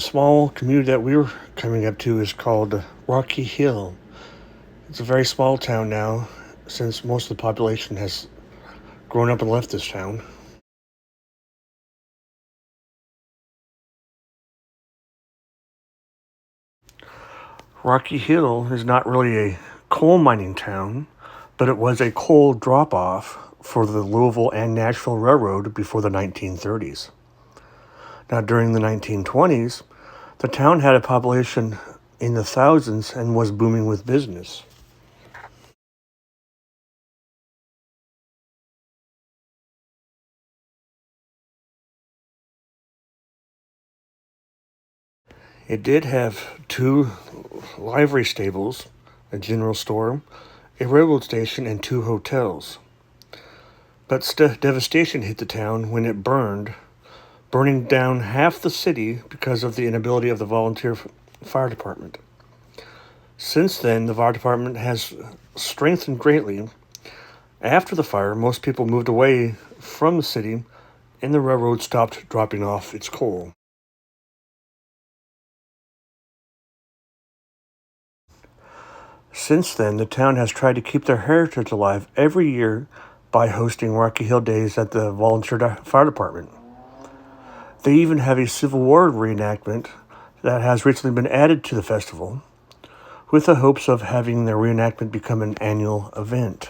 small community that we were coming up to is called Rocky Hill. It's a very small town now, since most of the population has grown up and left this town. Rocky Hill is not really a coal mining town, but it was a coal drop off for the Louisville and Nashville Railroad before the 1930s. Now, during the 1920s, the town had a population in the thousands and was booming with business. It did have two livery stables, a general store, a railroad station, and two hotels. But devastation hit the town when it burned, burning down half the city because of the inability of the volunteer fire department. Since then, the fire department has strengthened greatly. After the fire, most people moved away from the city, and the railroad stopped dropping off its coal. Since then, the town has tried to keep their heritage alive every year by hosting Rocky Hill Days at the volunteer fire department. They even have a Civil War reenactment that has recently been added to the festival, with the hopes of having their reenactment become an annual event.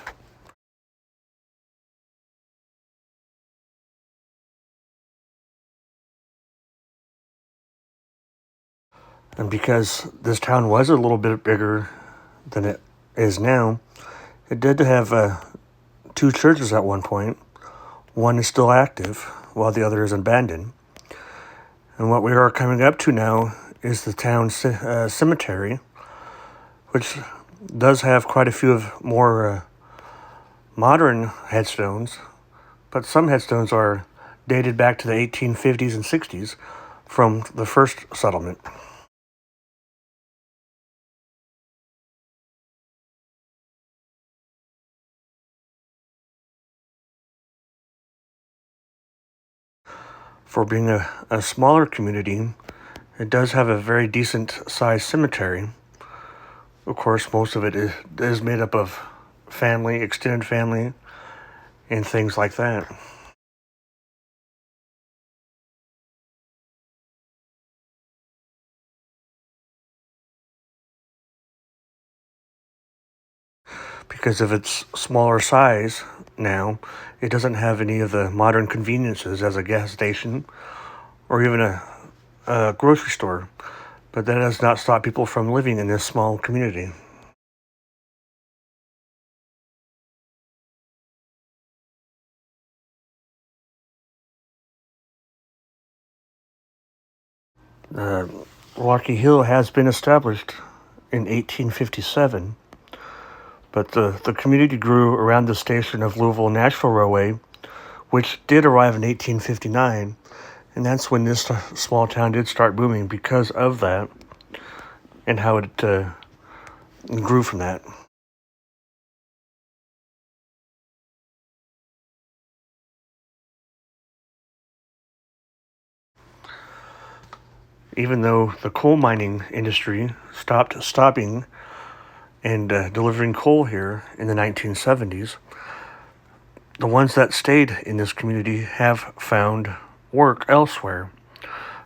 And because this town was a little bit bigger than it is now, it did have two churches at one point. One is still active, while the other is abandoned. And what we are coming up to now is the town cemetery, which does have quite a few of more modern headstones, but some headstones are dated back to the 1850s and 60s from the first settlement. For being a smaller community, it does have a very decent sized cemetery. Of course, most of it is made up of family, extended family, and things like that. Because of its smaller size now, it doesn't have any of the modern conveniences as a gas station or even a grocery store. But that does not stop people from living in this small community. Uh, Rocky Hill has been established in 1857, but the community grew around the station of Louisville Nashville Railway, which did arrive in 1859, and that's when this small town did start booming because of that and how it grew from that. Even though the coal mining industry stopping and delivering coal here in the 1970s, the ones that stayed in this community have found work elsewhere.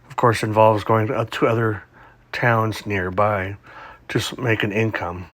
Of course, involves going to other towns nearby to make an income.